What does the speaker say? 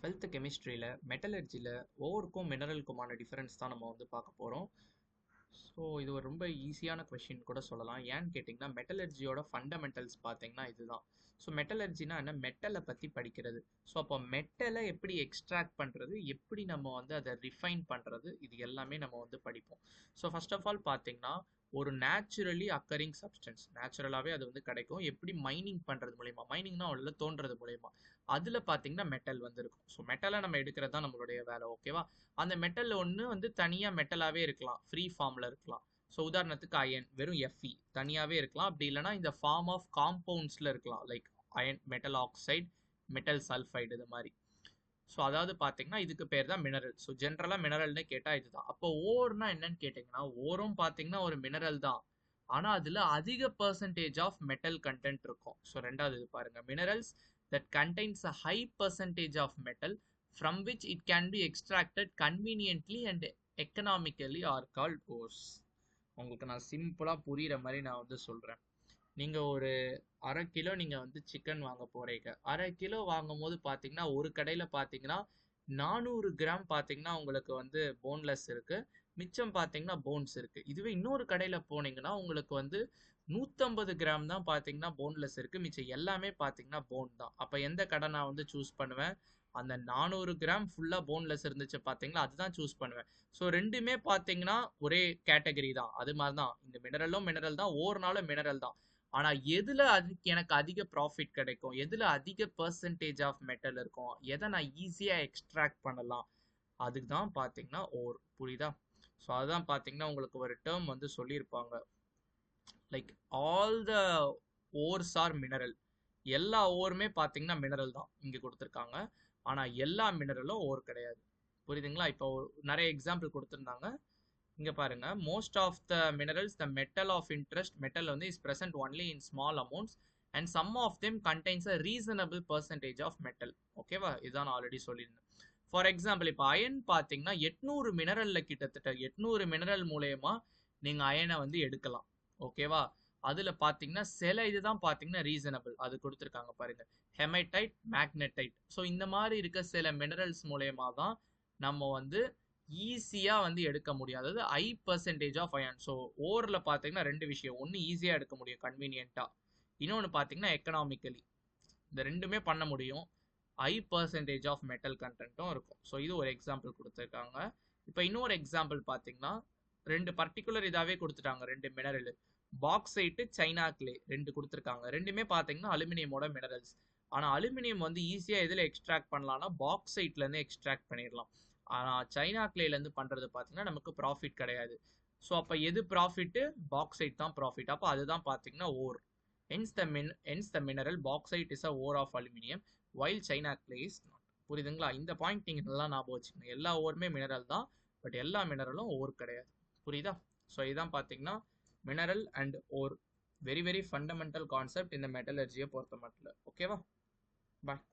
12th கெமிஸ்ட்ரியில் மெட்டலர்ஜியில் ஓருக்கும் மினரலுக்குமான difference தான் நம்ம வந்து பார்க்க போகிறோம். ஸோ இது ஒரு ரொம்ப ஈஸியான கொஷின் கூட சொல்லலாம். ஏன்னு கேட்டிங்கன்னா மெட்டலர்ஜியோட ஃபண்டமெண்டல்ஸ் பார்த்தீங்கன்னா இதுதான். ஸோ மெட்டலர்ஜினா என்ன? மெட்டலை பற்றி படிக்கிறது. ஸோ அப்போ மெட்டலை எப்படி எக்ஸ்ட்ராக்ட் பண்ணுறது, எப்படி நம்ம வந்து அதை ரிஃபைன் பண்ணுறது, இது எல்லாமே நம்ம வந்து படிப்போம். ஸோ ஃபர்ஸ்ட் ஆஃப் ஆல் பார்த்தீங்கன்னா ஒரு நேச்சுரலி அக்கரிங் சப்ஸ்டன்ஸ், நேச்சுரலாகவே அது வந்து கிடைக்கும். எப்படி மைனிங் பண்ணுறது மூலயமா, மைனிங்னா உள்ள தோன்றது மூலயமா, அதில் பார்த்தீங்கன்னா மெட்டல் வந்து இருக்கும். ஸோ மெட்டலை நம்ம எடுக்கிறது தான் நம்மளுடைய வேலை. ஓகேவா? அந்த மெட்டல் ஒன்று வந்து தனியாக மெட்டலாகவே இருக்கலாம், ஃப்ரீ ஃபார்மில் இருக்கலாம். ஸோ உதாரணத்துக்கு அயன் வெறும் Fe தனியாகவே இருக்கலாம். அப்படி இல்லைனா இந்த ஃபார்ம் ஆஃப் காம்பவுண்ட்ஸில் இருக்கலாம், like iron metal oxide, metal sulphide, இது மாதிரி. ஸோ அதாவது பார்த்தீங்கன்னா இதுக்கு பேர் தான் மினரல். ஸோ ஜென்ரலாக மினரல்னு கேட்டால் இதுதான். அப்போ ஓர்னா என்னன்னு கேட்டிங்கன்னா, ஓரும் பார்த்தீங்கன்னா ஒரு மினரல் தான், ஆனால் அதில் அதிக பர்சன்டேஜ் ஆஃப் மெட்டல் கண்டென்ட் இருக்கும். ஸோ ரெண்டாவது இது பாருங்கள், minerals that contains a high percentage of metal from which it can be extracted conveniently and economically are called ores. உங்களுக்கு நான் சிம்பிளாக புரிகிற மாதிரி நான் வந்து சொல்கிறேன். நீங்கள் ஒரு 1/2 கிலோ நீங்கள் வந்து சிக்கன் வாங்க போகிறீங்க. 1/2 கிலோ வாங்கும் போது பார்த்தீங்கன்னா ஒரு கடையில் பார்த்தீங்கன்னா 400 கிராம் பார்த்தீங்கன்னா உங்களுக்கு வந்து போன்லெஸ் இருக்குது, மிச்சம் பார்த்தீங்கன்னா போன்ஸ் இருக்குது. இதுவே இன்னொரு கடையில் போனீங்கன்னா உங்களுக்கு வந்து 150 கிராம் தான் பார்த்தீங்கன்னா போன்லெஸ் இருக்குது, மிச்சம் எல்லாமே பார்த்தீங்கன்னா போன் தான். அப்போ எந்த கடை நான் வந்து சூஸ் பண்ணுவேன்? அந்த 400 கிராம் ஃபுல்லாக போன்லெஸ் இருந்துச்சு பார்த்தீங்களா, அதுதான் சூஸ் பண்ணுவேன். ஸோ ரெண்டுமே பார்த்தீங்கன்னா ஒரே கேட்டகரி தான். அது மாதிரி தான் இந்த மினரலும் மினரல் தான், ஓர்னாலும் மினரல் தான். ஆனால் எதில் எனக்கு அதிக ப்ராஃபிட் கிடைக்கும், எதில் அதிக பர்சன்டேஜ் ஆஃப் மெட்டல் இருக்கும், எதை நான் ஈஸியாக எக்ஸ்ட்ராக்ட் பண்ணலாம், அதுக்கு தான் பார்த்தீங்கன்னா ஓர். புரியுதா? ஸோ அதுதான் பார்த்தீங்கன்னா உங்களுக்கு ஒரு டேர்ம் வந்து சொல்லியிருப்பாங்க, like all the ores are mineral. எல்லா ஓருமே பார்த்தீங்கன்னா மினரல் தான் இங்கே கொடுத்துருக்காங்க, ஆனால் எல்லா மினரலும் ஓர் கிடையாது. புரியுதுங்களா? இப்போ நிறைய எக்ஸாம்பிள் கொடுத்துருந்தாங்க. இங்க பாருங்க, most of the minerals the metal of interest, metal வந்து is present only in small amounts and some of them contains a reasonable percentage of metal. ஓகேவா? இதுதான் நான் ஆல்ரெடி சொல்லியிருந்தேன். ஃபார் எக்ஸாம்பிள் இப்போ அயன் பார்த்தீங்கன்னா 800 மினரலில் கிட்டத்தட்ட 800 மினரல் மூலயமா நீங்கள் அயனை வந்து எடுக்கலாம். ஓகேவா? அதில் பார்த்தீங்கன்னா சில இதுதான் பார்த்தீங்கன்னா ரீசனபிள், அது கொடுத்துருக்காங்க பாருங்க, ஹெமைடைட், மேக்னடைட். ஸோ இந்த மாதிரி இருக்க சில மினரல்ஸ் மூலயமா தான் நம்ம வந்து ஈஸியாக வந்து எடுக்க முடியும், அதாவது high percentage of iron. So ஓரில் பார்த்தீங்கன்னா ரெண்டு விஷயம், ஒன்று ஈஸியாக எடுக்க முடியும் கன்வீனியண்ட்டாக, இன்னொன்று பார்த்தீங்கன்னா எக்கனாமிக்கலி. இந்த ரெண்டுமே பண்ண முடியும். ஹை பர்சன்டேஜ் ஆஃப் மெட்டல் கண்டென்ட்டும் இருக்கும். ஸோ இது ஒரு எக்ஸாம்பிள் கொடுத்துருக்காங்க. இப்போ இன்னொரு எக்ஸாம்பிள் பார்த்தீங்கன்னா ரெண்டு பர்டிகுலர் இதாகவே கொடுத்துட்டாங்க, ரெண்டு மினரல், பாக்சைட்டு, சைனா கிளே, ரெண்டு கொடுத்துருக்காங்க. ரெண்டுமே பார்த்தீங்கன்னா அலுமினியமோட மினரல்ஸ். ஆனால் அலுமினியம் வந்து ஈஸியாக எதில் எக்ஸ்ட்ராக்ட் பண்ணலாம்னா பாக்சைட்லேருந்து எக்ஸ்ட்ராக்ட் பண்ணிடலாம். ஆனால் சைனா கிளேலேருந்து பண்ணுறது பார்த்தீங்கன்னா நமக்கு ப்ராஃபிட் கிடையாது. ஸோ அப்போ எது ப்ராஃபிட்டு? பாக்சைட் தான் ப்ராஃபிட். அப்போ அதுதான் பார்த்தீங்கன்னா ஓர். hence the mineral bauxite is a ore of aluminium while china clay is not. புரியுதுங்களா? இந்த பாயிண்ட் நீங்கள் நல்லா ஞாபகம் வச்சுக்கணும். எல்லா ஓருமே மினரல் தான், பட் எல்லா மினரலும் ஓர் கிடையாது. புரியுதா? ஸோ இதான் பார்த்தீங்கன்னா mineral and ore, very very fundamental concept இந்த மெட்டலர்ஜியை பொறுத்த மட்டும். ஓகேவா? பாய்.